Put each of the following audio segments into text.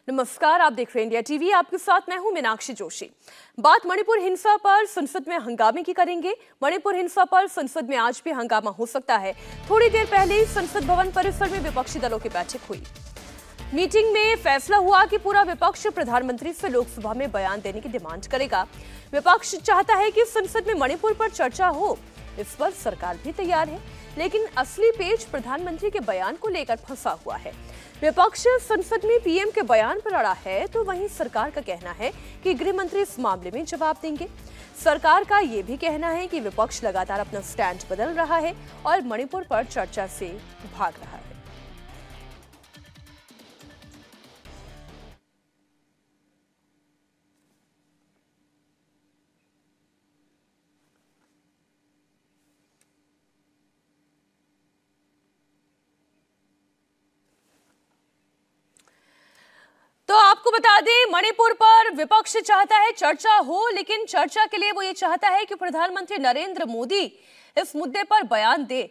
नमस्कार, आप देख रहे हैं इंडिया टीवी। आपके साथ मैं हूं मीनाक्षी जोशी। बात मणिपुर हिंसा पर संसद में हंगामे की करेंगे। मणिपुर हिंसा पर संसद में आज भी हंगामा हो सकता है। थोड़ी देर पहले ही संसद भवन परिसर में विपक्षी दलों की बैठक हुई। मीटिंग में फैसला हुआ कि पूरा विपक्ष प्रधानमंत्री से लोकसभा में बयान देने की डिमांड करेगा। विपक्ष चाहता है कि संसद में मणिपुर पर चर्चा हो। इस पर सरकार भी तैयार है, लेकिन असली पेच प्रधानमंत्री के बयान को लेकर फंसा हुआ है। विपक्ष संसद में पीएम के बयान पर अड़ा है, तो वहीं सरकार का कहना है कि गृह मंत्री इस मामले में जवाब देंगे। सरकार का यह भी कहना है कि विपक्ष लगातार अपना स्टैंड बदल रहा है और मणिपुर पर चर्चा से भाग रहा है। तो आपको बता दें, मणिपुर पर विपक्ष चाहता है चर्चा हो, लेकिन चर्चा के लिए वो ये चाहता है कि प्रधानमंत्री नरेंद्र मोदी इस मुद्दे पर बयान दे।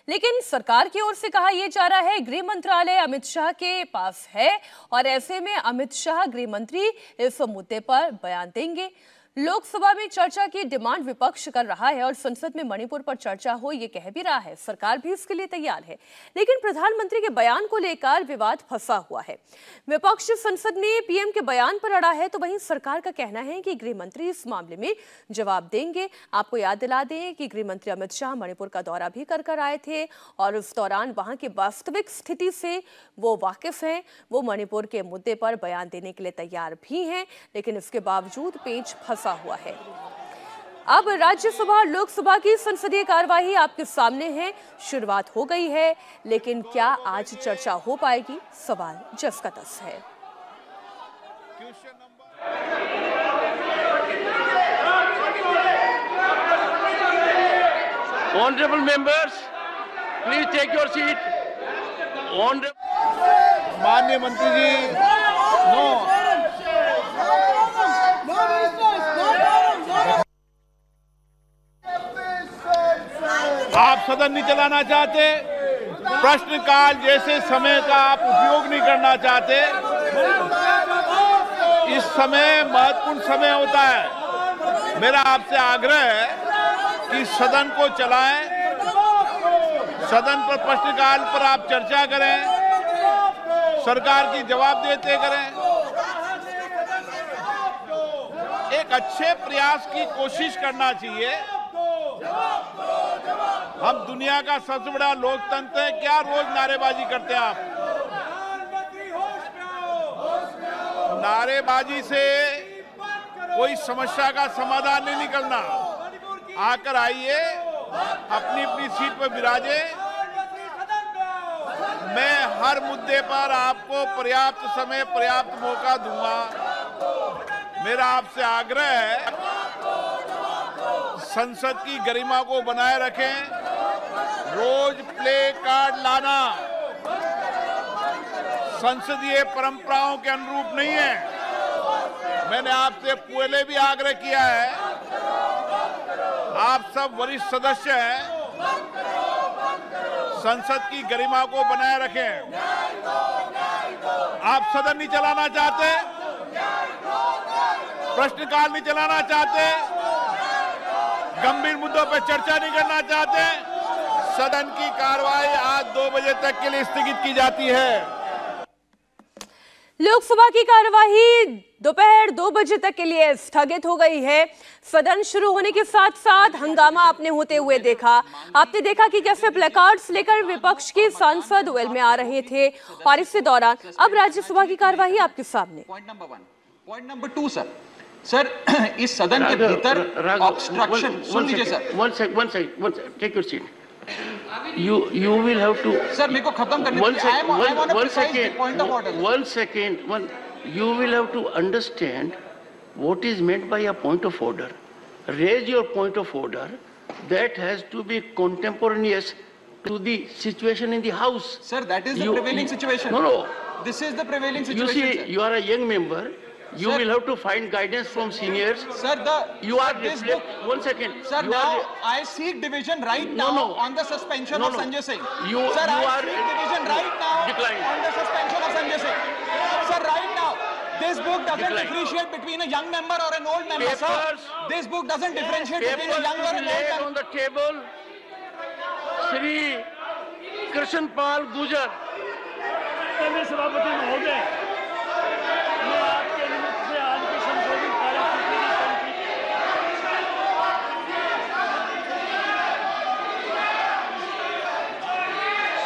लेकिन सरकार की ओर से कहा यह जा रहा है गृह मंत्रालय अमित शाह के पास है और ऐसे में अमित शाह गृह मंत्री इस मुद्दे पर बयान देंगे। लोकसभा में चर्चा की डिमांड विपक्ष कर रहा है और संसद में मणिपुर पर चर्चा हो ये कह भी रहा है। सरकार भी इसके लिए तैयार है, लेकिन प्रधानमंत्री के बयान को लेकर विवाद फंसा हुआ है। विपक्ष संसद में पीएम के बयान पर अड़ा है, तो वहीं सरकार का कहना है कि गृह मंत्री इस मामले में जवाब देंगे। आपको याद दिला दें कि गृह मंत्री अमित शाह मणिपुर का दौरा भी कर आए थे और उस दौरान वहां की वास्तविक स्थिति से वो वाकिफ हैं। वो मणिपुर के मुद्दे पर बयान देने के लिए तैयार भी हैं, लेकिन इसके बावजूद पेच फंसा हुआ है। अब राज्यसभा और लोकसभा की संसदीय कार्यवाही आपके सामने है। शुरुआत हो गई है, लेकिन क्या आज चर्चा हो पाएगी, सवाल जस का तस है। Honorable members, please take your seat. माननीय मंत्री जी, नो। आप सदन नहीं चलाना चाहते, प्रश्नकाल जैसे समय का आप उपयोग नहीं करना चाहते। इस समय महत्वपूर्ण समय होता है। मेरा आपसे आग्रह है कि सदन को चलाएं, सदन पर प्रश्नकाल पर आप चर्चा करें, सरकार की जवाब देते करें। एक अच्छे प्रयास की कोशिश करना चाहिए। हम दुनिया का सबसे बड़ा लोकतंत्र है, क्या रोज नारेबाजी करते हैं आप? नारेबाजी से कोई समस्या का समाधान नहीं निकलना। आकर आइए, अपनी अपनी सीट पर विराजे। मैं हर मुद्दे पर आपको पर्याप्त समय, पर्याप्त मौका दूंगा। मेरा आपसे आग्रह है, संसद की गरिमा को बनाए रखें। रोज प्ले कार्ड लाना संसदीय परंपराओं के अनुरूप नहीं है। मैंने आपसे पहले भी आग्रह किया है, आप सब वरिष्ठ सदस्य हैं, संसद की गरिमा को बनाए रखें। आप सदन नहीं चलाना चाहते, प्रश्नकाल नहीं चलाना चाहते, गंभीर मुद्दों पर चर्चा नहीं करना चाहते, सदन की कार्रवाई आज 2 बजे तक के लिए स्थगित की जाती है। लोकसभा की कार्यवाही दोपहर 2 बजे तक के लिए स्थगित हो गई है। सदन शुरू होने के साथ साथ हंगामा आपने होते हुए देखा। आपने देखा कि कैसे प्लेकार्ड्स लेकर विपक्ष के सांसद वेल में आ रहे थे और इसी दौरान अब राज्यसभा की कार्यवाही आपके सामने। Point number 1, point number 2 sir, इस सदन के भीतर ऑब्स्ट्रक्शन, सुन लीजिए sir. One second, take your seat. You will have to. Sir, मेरे को खत्म करने दीजिए। I want to precise the point of order. One second. You will have to understand what is meant by a point of order. Raise your point of order. That has to be contemporaneous to the situation in the House. Sir, that is the prevailing situation. No. This is the prevailing situation. You see, sir. you are a young member. You will have to find guidance from seniors. Sir, this book. 1 second. Sir, now I seek division right now on the suspension of Sanjay Singh. Sir, I seek division right now on the suspension of Sanjay Singh. Sir, right now. this book doesn't differentiate between a young member or an old member, sir. This book doesn't differentiate between a young or an old member. On the table, Shri Krishnapal Gujar. सभापति महोदय, मैं आपके अनुमति से आज की संशोधित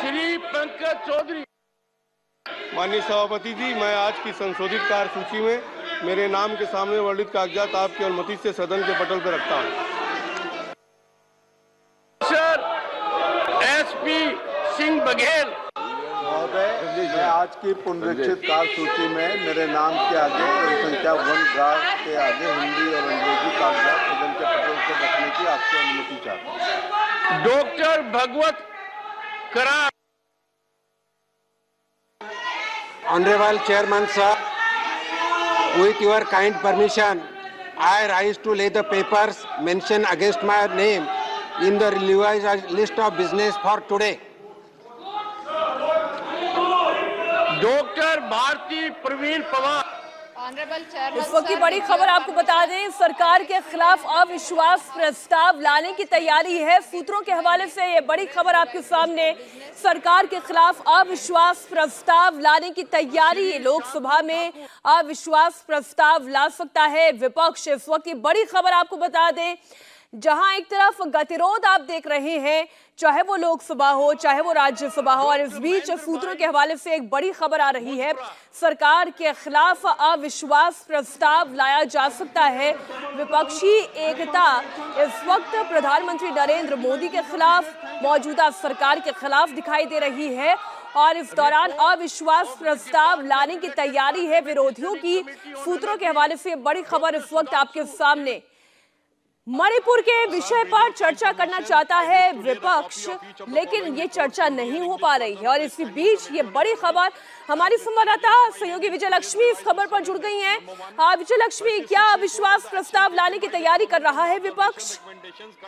श्री पंकज चौधरी। माननीय सभापति जी, मैं आज की संशोधित कार्यसूची में मेरे नाम के सामने वर्णित कागजात आपकी अनुमति से सदन के पटल पर रखता हूं। सर एसपी सिंह बघेल महोदय, मैं आज की पुनरीक्षित कार्यसूची में मेरे नाम के आगे संख्या 1 के आगे हिंदी और अंग्रेजी कागजात सदन के पटल पर रखने की आपसे अनुमति चाहता हूँ। डॉक्टर भगवत करार। Honorable Chairman, sir, with your kind permission, I rise to lay the papers mentioned against my name in the revised list of business for today. Doctor Bharati Pravin Pawar. इस वक्त की बड़ी खबर आपको बता दें, सरकार के खिलाफ अविश्वास प्रस्ताव लाने की तैयारी है। सूत्रों के हवाले से ये बड़ी खबर आपके सामने, सरकार के खिलाफ अविश्वास प्रस्ताव लाने की तैयारी। लोकसभा में अविश्वास प्रस्ताव ला सकता है विपक्ष। इस वक्त की बड़ी खबर आपको बता दें, जहां एक तरफ गतिरोध आप देख रहे हैं, चाहे वो लोकसभा हो चाहे वो राज्यसभा हो, और इस बीच सूत्रों के हवाले से एक बड़ी खबर आ रही है, सरकार के खिलाफ अविश्वास प्रस्ताव लाया जा सकता है। विपक्षी एकता इस वक्त प्रधानमंत्री नरेंद्र मोदी के खिलाफ, मौजूदा सरकार के खिलाफ दिखाई दे रही है, और इस दौरान अविश्वास प्रस्ताव लाने की तैयारी है विरोधियों की। सूत्रों के हवाले से बड़ी खबर इस वक्त आपके सामने। मणिपुर के विषय पर चर्चा करना चाहता है विपक्ष, लेकिन ये चर्चा नहीं हो पा रही है, और इसी बीच ये बड़ी खबर हमारी संवाददाता सहयोगी विजय लक्ष्मी इस खबर पर जुड़ गई हैं। विजय लक्ष्मी, क्या अविश्वास प्रस्ताव लाने की तैयारी कर रहा है विपक्ष?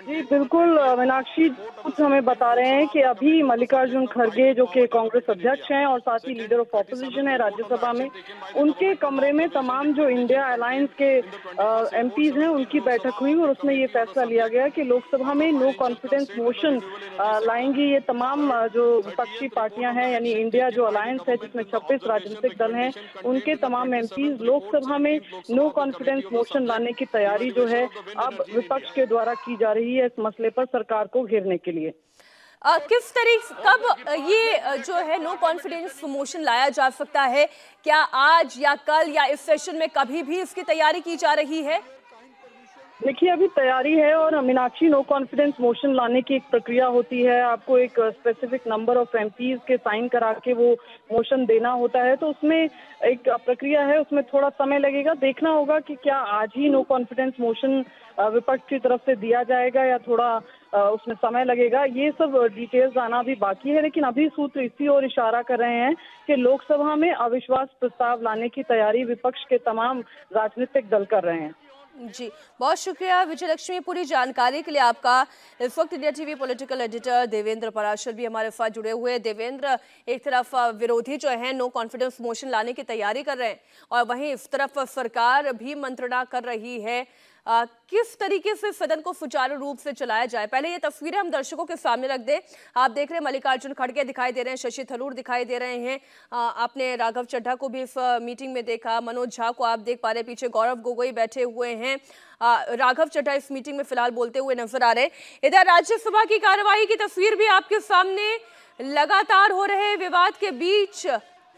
जी बिल्कुल मीनाक्षी, हमें बता रहे हैं कि अभी मल्लिकार्जुन खड़गे जो कि कांग्रेस अध्यक्ष हैं और साथ ही लीडर ऑफ ऑपोजिशन है राज्यसभा में, उनके कमरे में तमाम जो इंडिया अलायंस के एमपीज हैं उनकी बैठक हुई, और उसमें ये फैसला लिया गया कि लोकसभा में नो कॉन्फिडेंस मोशन लाएंगी ये तमाम जो विपक्षी पार्टियां हैं, यानी इंडिया जो अलायंस है जिसमें 26 राजनीतिक दल हैं, उनके तमाम एमपीज लोकसभा में नो कॉन्फिडेंस मोशन लाने की तैयारी जो है अब विपक्ष के द्वारा की जा रही है इस मसले पर सरकार को घेरने के लिए। किस तरीके कब ये जो है नो कॉन्फिडेंस मोशन लाया जा सकता है? क्या आज या कल या इस सेशन में कभी भी इसकी तैयारी की जा रही है? देखिए अभी तैयारी है, और मीनाक्षी नो कॉन्फिडेंस मोशन लाने की एक प्रक्रिया होती है। आपको एक स्पेसिफिक नंबर ऑफ एमपीज के साइन करा के वो मोशन देना होता है, तो उसमें एक प्रक्रिया है, उसमें थोड़ा समय लगेगा। देखना होगा कि क्या आज ही नो कॉन्फिडेंस मोशन विपक्ष की तरफ से दिया जाएगा या थोड़ा उसमें समय लगेगा। ये सब डिटेल्स आना भी बाकी है, लेकिन अभी सूत्र इसी ओर इशारा कर रहे हैं कि लोकसभा में अविश्वास प्रस्ताव लाने की तैयारी विपक्ष के तमाम राजनीतिक दल कर रहे हैं। जी बहुत शुक्रिया विजय लक्ष्मी पूरी जानकारी के लिए आपका। इस वक्त India TV political editor Devendra Parashar भी हमारे साथ जुड़े हुए हैं। देवेंद्र, एक तरफ विरोधी जो है नो कॉन्फिडेंस मोशन लाने की तैयारी कर रहे हैं, और वहीं इस तरफ सरकार भी मंत्रणा कर रही है। किस तरीके से सदन को सुचारू रूप से चलाया जाए, पहले ये तस्वीरें हम दर्शकों के सामने रख दें। आप देख रहे हैं मल्लिकार्जुन खड़गे दिखाई दे रहे हैं, शशि थरूर दिखाई दे रहे हैं, आपने राघव चड्ढा को भी इस मीटिंग में देखा, मनोज झा को आप देख पा रहे हैं, पीछे गौरव गोगोई बैठे हुए हैं, राघव चड्ढा इस मीटिंग में फिलहाल बोलते हुए नजर आ रहे। इधर राज्यसभा की कार्यवाही की तस्वीर भी आपके सामने लगातार हो रहे विवाद के बीच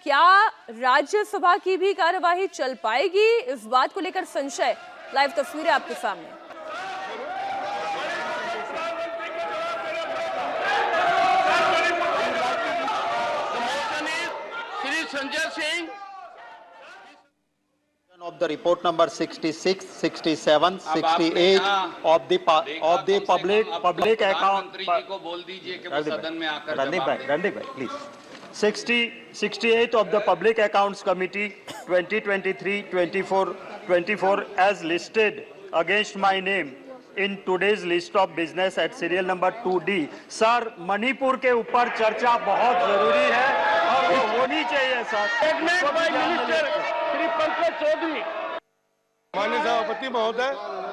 क्या राज्यसभा की भी कार्यवाही चल पाएगी, इस बात को लेकर संशय। लाइव तस्वीरें आपके सामने। Shri Sanjay Singh of the report number 66, 67, 68 of the public account. मंत्री जी को बोल दीजिए कि वो सदन में आकर रणदीप भाई please. 68 of the Public Accounts Committee 2023-24 as listed against my name in today's list of business at serial number 2D. Sir, Manipur के ऊपर चर्चा बहुत जरूरी है और वो होनी चाहिए सर। मिनिस्टर श्री पंकज चौधरी। माननीय सभापति महोदय,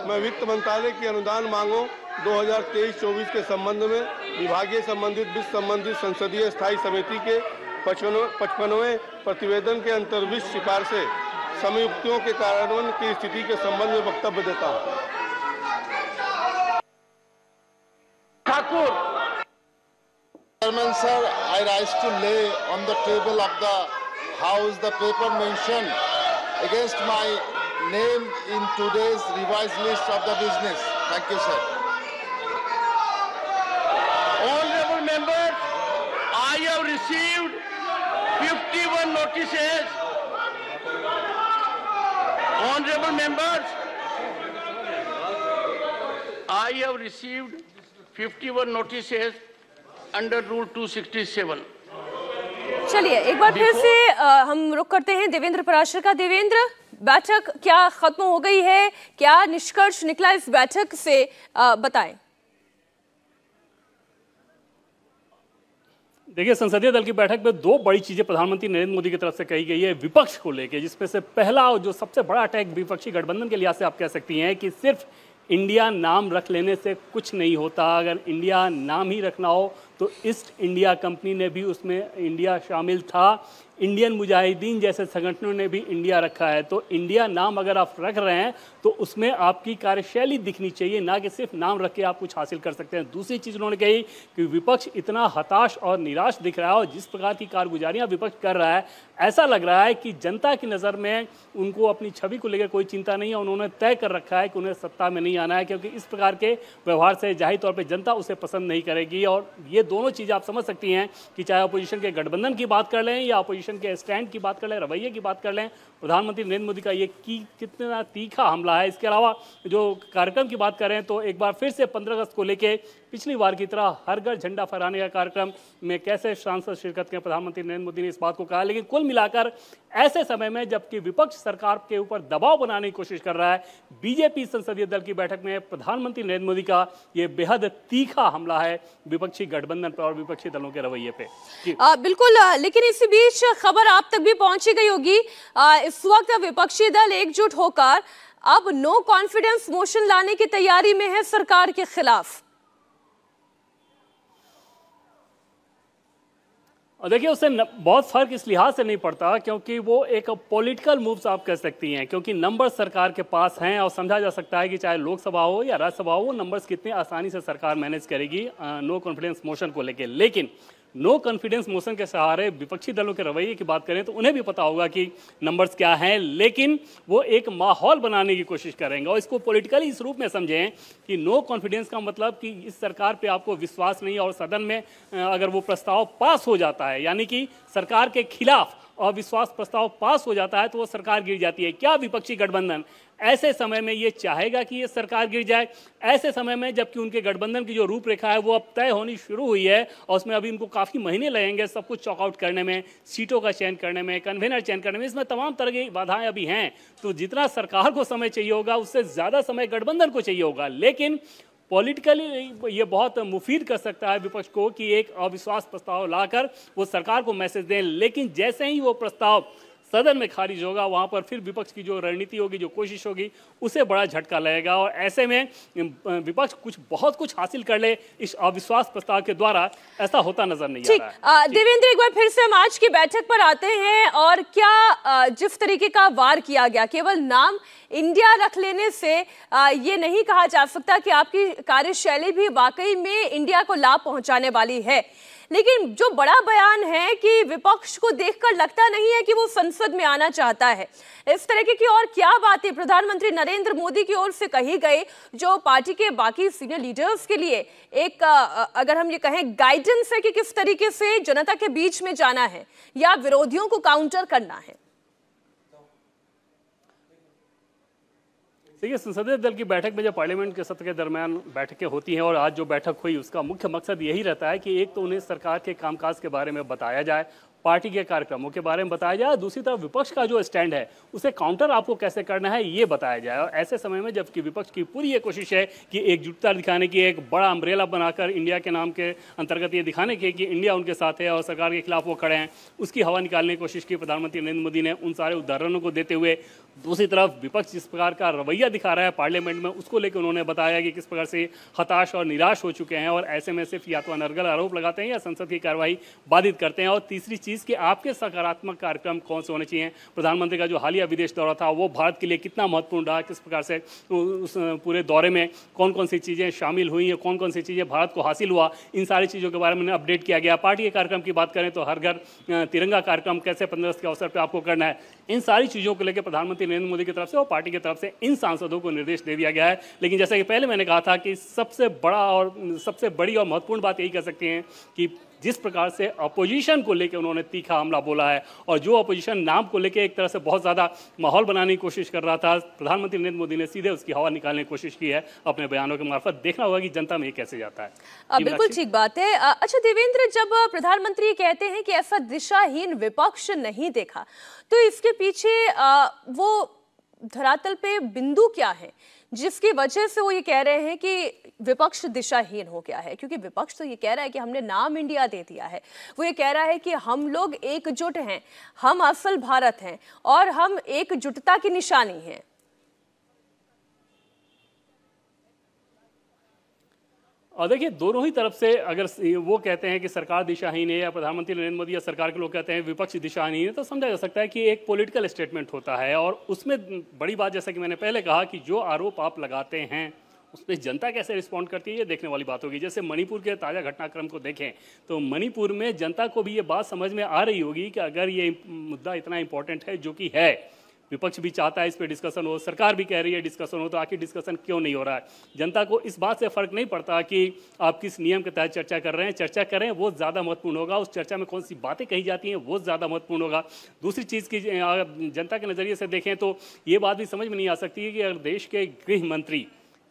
मैं वित्त मंत्रालय की अनुदान मांगों 2023-24 के संबंध में विभागीय संबंधित वित्त संबंधित संसदीय स्थायी समिति के 55वें प्रतिवेदन के अंतर्विष्ट सिफारिशें समयुक्तियों के कार्यान्वयन की स्थिति के संबंध में वक्तव्य देता हूँ। Thakur. Chairman sir, I rise to lay on the table of the House the paper mentioned against my name in today's revised list of the business. Thank you, sir. Honorable members, I have received 51 notices. Honorable members, I have received 51 notices under Rule 267. चलिए एक बार फिर से हम रुक करते हैं देवेंद्र पराशर का। देवेंद्र, बैठक क्या खत्म हो गई है? क्या निष्कर्ष निकला इस बैठक से, बताएं। देखिए, संसदीय दल की बैठक में दो बड़ी चीजें प्रधानमंत्री नरेंद्र मोदी की तरफ से कही गई है विपक्ष को लेकर, जिसमें से पहला और जो सबसे बड़ा अटैक विपक्षी गठबंधन के लिहाज से आप कह सकती हैं कि सिर्फ इंडिया नाम रख लेने से कुछ नहीं होता। अगर इंडिया नाम ही रखना हो तो ईस्ट इंडिया कंपनी ने भी उसमें इंडिया शामिल था, इंडियन मुजाहिदीन जैसे संगठनों ने भी इंडिया रखा है। तो इंडिया नाम अगर आप रख रहे हैं तो उसमें आपकी कार्यशैली दिखनी चाहिए, ना कि सिर्फ नाम रख के आप कुछ हासिल कर सकते हैं। दूसरी चीज़ उन्होंने कही कि विपक्ष इतना हताश और निराश दिख रहा है और जिस प्रकार की कारगुजारियां विपक्ष कर रहा है, ऐसा लग रहा है कि जनता की नज़र में उनको अपनी छवि को लेकर कोई चिंता नहीं है। उन्होंने तय कर रखा है कि उन्हें सत्ता में नहीं आना है, क्योंकि इस प्रकार के व्यवहार से जाहिर तौर पर जनता उसे पसंद नहीं करेगी। और ये दोनों चीज़ें आप समझ सकती हैं कि चाहे अपोजिशन के गठबंधन की बात कर लें या अपोजिशन के स्टैंड की बात कर लें, रवैये की बात कर लें, प्रधानमंत्री नरेंद्र मोदी का ये कितना तीखा हमला है। इसके अलावा जो कार्यक्रम की बात करें तो एक बार फिर से 15 अगस्त को लेके पिछली बार की तरह हर घर झंडा फहराने का कार्यक्रम में कैसे सांसद शिरकत करें, प्रधानमंत्री नरेंद्र मोदी ने इस बात को कहा। लेकिन कुल मिलाकर ऐसे समय में जबकि विपक्ष सरकार के ऊपर दबाव बनाने की कोशिश कर रहा है, बीजेपी संसदीय दल की बैठक में प्रधानमंत्री नरेंद्र मोदी का ये बेहद तीखा हमला है विपक्षी गठबंधन पर और विपक्षी दलों के रवैये पे। बिल्कुल, लेकिन इसी बीच खबर आप तक भी पहुंची गई होगी। इस वक्त विपक्षी दल एकजुट होकर अब नो कॉन्फिडेंस मोशन लाने की तैयारी में है सरकार के खिलाफ। और देखिए, उससे बहुत फर्क इस लिहाज से नहीं पड़ता क्योंकि वो एक पॉलिटिकल मूव्स आप कह सकती हैं, क्योंकि नंबर सरकार के पास हैं और समझा जा सकता है कि चाहे लोकसभा हो या राज्यसभा हो, वो नंबर्स कितने आसानी से सरकार मैनेज करेगी नो कॉन्फिडेंस मोशन को लेकर। लेकिन नो कॉन्फिडेंस मोशन के सहारे विपक्षी दलों के रवैये की बात करें तो उन्हें भी पता होगा कि नंबर्स क्या हैं, लेकिन वो एक माहौल बनाने की कोशिश करेंगे। और इसको पॉलिटिकली इस रूप में समझें कि नो कॉन्फिडेंस का मतलब कि इस सरकार पे आपको विश्वास नहीं, और सदन में अगर वो प्रस्ताव पास हो जाता है, यानी कि सरकार के खिलाफ अविश्वास प्रस्ताव पास हो जाता है, तो वो सरकार गिर जाती है। क्या विपक्षी गठबंधन ऐसे समय में ये चाहेगा कि ये सरकार गिर जाए? ऐसे समय में जबकि उनके गठबंधन की जो रूपरेखा है वो अब तय होनी शुरू हुई है और उसमें अभी उनको काफ़ी महीने लगेंगे सब कुछ चॉकआउट करने में, सीटों का चयन करने में, कन्वेनर चयन करने में, इसमें तमाम तरह की बाधाएं अभी हैं। तो जितना सरकार को समय चाहिए होगा उससे ज़्यादा समय गठबंधन को चाहिए होगा। लेकिन पॉलिटिकली ये बहुत मुफीद कर सकता है विपक्ष को कि एक अविश्वास प्रस्ताव लाकर वो सरकार को मैसेज दें। लेकिन जैसे ही वो प्रस्ताव सदन में खारिज होगा, वहां पर फिर विपक्ष की जो रणनीति होगी, जो कोशिश होगी, उसे बड़ा झटका लगेगा और ऐसे में विपक्ष बहुत कुछ हासिल कर ले इस अविश्वास प्रस्ताव के द्वारा, ऐसा होता नजर नहीं आ रहा है। देवेंद्र, एक बार फिर से हम आज की बैठक पर आते हैं और क्या जिस तरीके का वार किया गया, केवल नाम इंडिया रख लेने से ये नहीं कहा जा सकता कि आपकी कार्यशैली भी वाकई में इंडिया को लाभ पहुंचाने वाली है। लेकिन जो बड़ा बयान है कि विपक्ष को देखकर लगता नहीं है कि वो संसद में आना चाहता है, इस तरीके की और क्या बातें प्रधानमंत्री नरेंद्र मोदी की ओर से कही गई जो पार्टी के बाकी सीनियर लीडर्स के लिए एक अगर हम ये कहें गाइडेंस है कि किस तरीके से जनता के बीच में जाना है या विरोधियों को काउंटर करना है? देखिए, संसदीय दल की बैठक में जब पार्लियामेंट के सत्र के दरमियान बैठकें होती हैं और आज जो बैठक हुई उसका मुख्य मकसद यही रहता है कि एक तो उन्हें सरकार के कामकाज के बारे में बताया जाए पार्टी के कार्यक्रमों के बारे में बताया जाए, दूसरी तरफ विपक्ष का जो स्टैंड है उसे काउंटर आपको कैसे करना है ये बताया जाए। और ऐसे समय में जबकि विपक्ष की पूरी ये कोशिश है कि एकजुटता दिखाने की, एक बड़ा अम्ब्रेला बनाकर इंडिया के नाम के अंतर्गत ये दिखाने की कि इंडिया उनके साथ है और सरकार के खिलाफ वो खड़े हैं, उसकी हवा निकालने की कोशिश की प्रधानमंत्री नरेंद्र मोदी ने उन सारे उदाहरणों को देते हुए। दूसरी तरफ विपक्ष जिस प्रकार का रवैया दिखा रहा है पार्लियामेंट में, उसको लेकर उन्होंने बताया कि किस प्रकार से हताश और निराश हो चुके हैं और ऐसे में सिर्फ या तो अनर्गल आरोप लगाते हैं या संसद की कार्रवाई बाधित करते हैं। और तीसरी चीज़ कि आपके सकारात्मक कार्यक्रम कौन से होने चाहिए। प्रधानमंत्री का जो हालिया विदेश दौरा था वो भारत के लिए कितना महत्वपूर्ण रहा, किस प्रकार से उस पूरे दौरे में कौन कौन सी चीज़ें शामिल हुई हैं, कौन कौन सी चीज़ें भारत को हासिल हुआ, इन सारी चीज़ों के बारे में अपडेट किया गया। पार्टी के कार्यक्रम की बात करें तो हर घर तिरंगा कार्यक्रम कैसे 15 अगस्त के अवसर पर आपको करना है, इन सारी चीज़ों को लेकर प्रधानमंत्री नरेंद्र मोदी की तरफ से और पार्टी की तरफ से इन सांसदों को निर्देश दे दिया गया है। लेकिन जैसा कि पहले मैंने कहा था कि सबसे बड़ी और महत्वपूर्ण बात यही कह सकते हैं कि जिस प्रकार से अपोजिशन को लेकर उन्होंने तीखा हमला बोला है और जो अपोजिशन नाम को लेकर एक तरह से बहुत ज़्यादा माहौल बनाने की कोशिश कर रहा था, प्रधानमंत्री नरेंद्र मोदी ने सीधे उसकी हवा निकालने की कोशिश की है अपने बयानों के मार्फत। देखना होगा कि जनता में ये कैसे जाता है। बिल्कुल ठीक बात है। अच्छा देवेंद्र, जब प्रधानमंत्री कहते हैं कि ऐसा दिशाहीन विपक्ष नहीं देखा, तो इसके पीछे वो धरातल पे बिंदु क्या है जिसकी वजह से वो ये कह रहे हैं कि विपक्ष दिशाहीन हो गया है? क्योंकि विपक्ष तो ये कह रहा है कि हमने नाम इंडिया दे दिया है, वो ये कह रहा है कि हम लोग एकजुट हैं, हम असल भारत हैं और हम एकजुटता की निशानी हैं। और देखिए, दोनों ही तरफ से अगर वो कहते हैं कि सरकार दिशाहीन है या प्रधानमंत्री नरेंद्र मोदी या सरकार के लोग कहते हैं विपक्ष दिशाहीन है, तो समझा जा सकता है कि एक पॉलिटिकल स्टेटमेंट होता है। और उसमें बड़ी बात, जैसा कि मैंने पहले कहा, कि जो आरोप आप लगाते हैं उस पर जनता कैसे रिस्पॉन्ड करती है ये देखने वाली बात होगी। जैसे मणिपुर के ताज़ा घटनाक्रम को देखें तो मणिपुर में जनता को भी ये बात समझ में आ रही होगी कि अगर ये मुद्दा इतना इंपॉर्टेंट है, जो कि है, विपक्ष भी चाहता है इस पे डिस्कशन हो, सरकार भी कह रही है डिस्कशन हो, तो आखिर डिस्कसन क्यों नहीं हो रहा है? जनता को इस बात से फर्क नहीं पड़ता कि आप किस नियम के तहत चर्चा कर रहे हैं, चर्चा करें वो ज़्यादा महत्वपूर्ण होगा, उस चर्चा में कौन सी बातें कही जाती हैं वो ज़्यादा महत्वपूर्ण होगा। दूसरी चीज़ की जनता के नज़रिए से देखें तो ये बात भी समझ में नहीं आ सकती है कि अगर देश के गृह मंत्री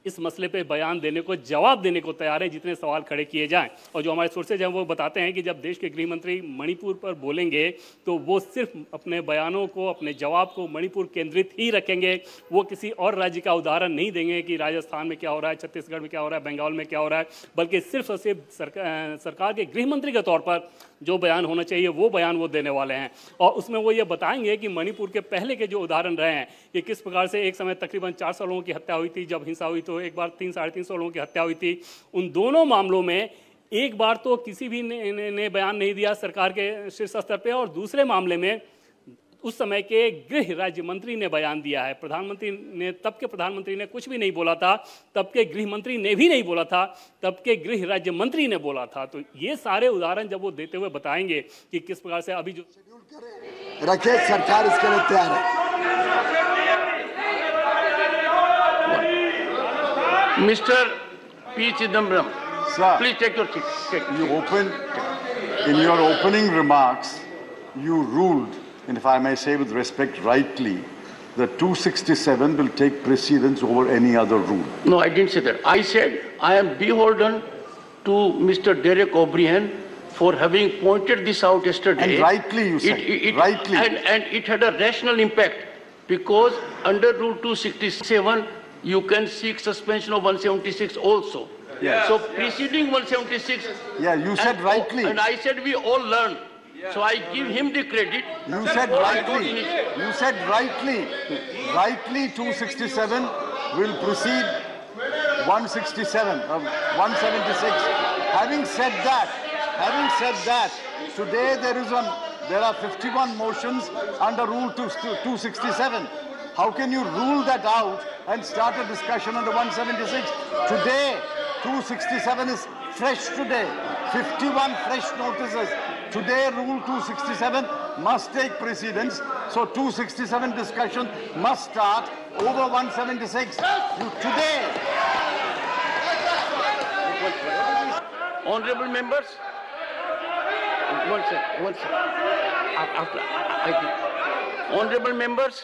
इस मसले पे बयान देने को, जवाब देने को तैयार है, जितने सवाल खड़े किए जाएं। और जो हमारे सोर्सेज हैं वो बताते हैं कि जब देश के गृह मंत्री मणिपुर पर बोलेंगे तो वो सिर्फ अपने बयानों को, अपने जवाब को मणिपुर केंद्रित ही रखेंगे। वो किसी और राज्य का उदाहरण नहीं देंगे कि राजस्थान में क्या हो रहा है, छत्तीसगढ़ में क्या हो रहा है, बंगाल में क्या हो रहा है, बल्कि सिर्फ और सिर्फ सरकार के गृह मंत्री के तौर पर जो बयान होना चाहिए वो बयान वो देने वाले हैं। और उसमें वो ये बताएंगे कि मणिपुर के पहले के जो उदाहरण रहे हैं कि किस प्रकार से एक समय तकरीबन 400 लोगों की हत्या हुई थी, जब हिंसा हुई तो एक बार 300-350 लोगों की हत्या हुई थी। उन दोनों मामलों में एक बार तो किसी भी ने बयान नहीं दिया सरकार के शीर्ष स्तर पे, और दूसरे मामले में उस समय के गृह राज्य मंत्री ने बयान दिया है। प्रधानमंत्री ने, तब के प्रधानमंत्री ने कुछ भी नहीं बोला था, तब के गृह मंत्री ने भी नहीं बोला था, तब के गृह राज्य मंत्री ने बोला था। तो ये सारे उदाहरण जब वो देते हुए बताएंगे कि किस प्रकार से अभी जो रखे, सरकार इसके लिए तैयार है। Mr. P. Chidambaram, Sir, please take your seat. In your opening remarks, you ruled, and if I may say with respect, rightly, that 267 will take precedence over any other rule. No, I didn't say that. I said I am beholden to Mr. Derek O'Brien for having pointed this out yesterday. And rightly you said. Rightly. And it had a rational impact because under Rule 267, you can seek suspension of 176 also. Yes. So preceding 176. Yeah, you said rightly. And I said we all learn. So I give him the credit. You said rightly. You said rightly. Rightly 267 will precede 167, 176. Having said that, today there are 51 motions under Rule 267. How can you rule that out and start a discussion under 176? Today, 267 is fresh today. 51 fresh notices. Today, Rule 267 must take precedence. So 267 discussion must start over 176. Today. Honorable members, one second. Honorable members,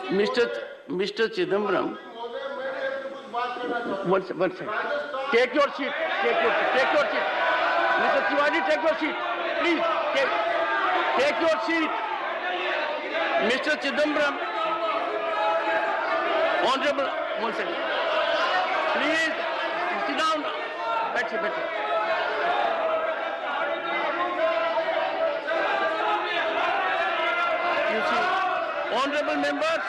Mr. Chidambaram, one second. Take your seat. Mr. Tiwari, take your seat. Please, take. Take your seat. Mr. Chidambaram, Honorable, one second. Please sit down. Better. You see, honorable members.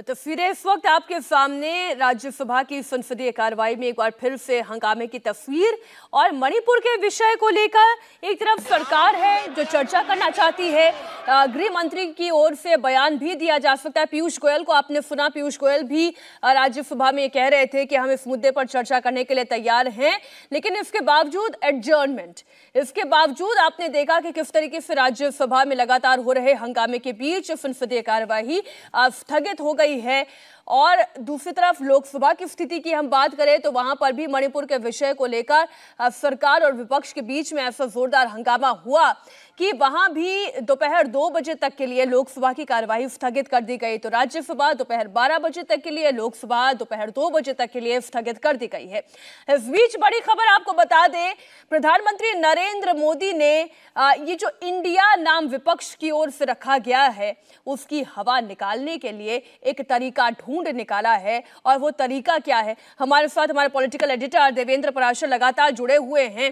तस्वीरें इस वक्त आपके सामने राज्यसभा की संसदीय कार्रवाई में एक बार फिर से हंगामे की तस्वीर और मणिपुर के विषय को लेकर एक तरफ सरकार है जो चर्चा करना चाहती है। गृह मंत्री की ओर से बयान भी दिया जा सकता है। पीयूष गोयल को आपने सुना, पीयूष गोयल भी राज्यसभा में कह रहे थे कि हम इस मुद्दे पर चर्चा करने के लिए तैयार हैं, लेकिन इसके बावजूद एडजर्नमेंट, इसके बावजूद आपने देखा कि किस तरीके से राज्यसभा में लगातार हो रहे हंगामे के बीच संसदीय कार्यवाही स्थगित हो गई है। और दूसरी तरफ लोकसभा की स्थिति की हम बात करें तो वहां पर भी मणिपुर के विषय को लेकर सरकार और विपक्ष के बीच में ऐसा जोरदार हंगामा हुआ कि वहां भी दोपहर 2 बजे तक के लिए लोकसभा की कार्यवाही स्थगित कर दी गई। तो राज्यसभा दोपहर 12 बजे तक के लिए, लोकसभा दोपहर 2 बजे तक के लिए स्थगित कर दी गई है। इस बीच बड़ी खबर आपको बता दें, प्रधानमंत्री नरेंद्र मोदी ने ये जो इंडिया नाम विपक्ष की ओर से रखा गया है उसकी हवा निकालने के लिए एक तरीका ढूंढ निकाला है। और वो तरीका क्या है, हमारे साथ हमारे पॉलिटिकल एडिटर देवेंद्र पराशर लगातार जुड़े हुए हैं।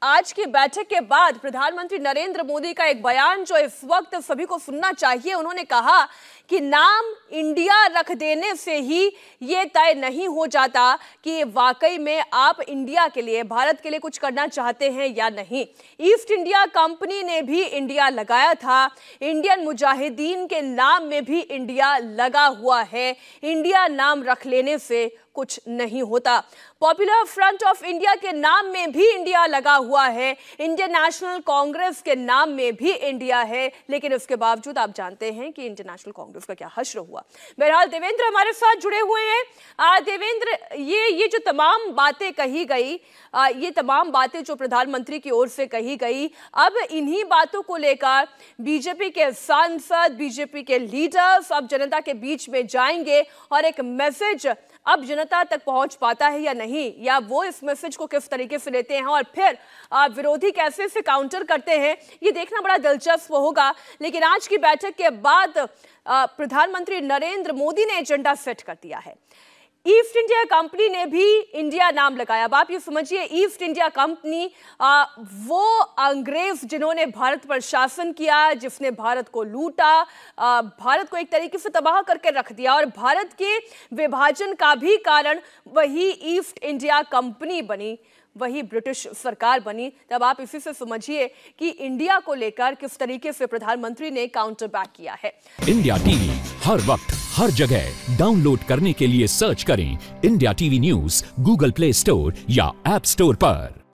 आज की बैठक के बाद प्रधानमंत्री नरेंद्र मोदी का एक बयान जो इस वक्त सभी को सुनना चाहिए। उन्होंने कहा कि नाम इंडिया रख देने से ही ये तय नहीं हो जाता कि वाकई में आप इंडिया के लिए, भारत के लिए कुछ करना चाहते हैं या नहीं। ईस्ट इंडिया कंपनी ने भी इंडिया लगाया था, इंडियन मुजाहिदीन के नाम में भी इंडिया लगा हुआ है। इंडिया नाम रख लेने से कुछ नहीं होता। पॉपुलर फ्रंट ऑफ इंडिया के नाम में भी इंडिया लगा हुआ है, इंडियन नेशनल कांग्रेस के नाम में भी इंडिया है, लेकिन उसके बावजूद आप जानते हैं कि इंडियन नेशनल कांग्रेस का क्या हश्र हुआ। बहरहाल देवेंद्र हमारे साथ जुड़े हुए हैं। देवेंद्र, ये जो तमाम बातें कही गई, ये तमाम बातें जो प्रधानमंत्री की ओर से कही गई, अब इन्हीं बातों को लेकर बीजेपी के सांसद, बीजेपी के लीडर्स अब जनता के बीच में जाएंगे और एक मैसेज अब जनता तक पहुंच पाता है या नहीं, या वो इस मैसेज को किस तरीके से लेते हैं और फिर विरोधी कैसे से काउंटर करते हैं, ये देखना बड़ा दिलचस्प होगा। लेकिन आज की बैठक के बाद प्रधानमंत्री नरेंद्र मोदी ने एजेंडा सेट कर दिया है। ईस्ट इंडिया कंपनी ने भी इंडिया नाम लगाया। अब आप ये समझिए, ईस्ट इंडिया कंपनी वो अंग्रेज जिन्होंने भारत पर शासन किया, जिसने भारत को लूटा, भारत को एक तरीके से तबाह करके रख दिया, और भारत के विभाजन का भी कारण वही ईस्ट इंडिया कंपनी बनी, वही ब्रिटिश सरकार बनी। तब आप इसी से समझिए कि इंडिया को लेकर किस तरीके से प्रधानमंत्री ने काउंटर बैक किया है। इंडिया टीवी हर वक्त हर जगह डाउनलोड करने के लिए सर्च करें India TV news Google play store या ऐप स्टोर पर।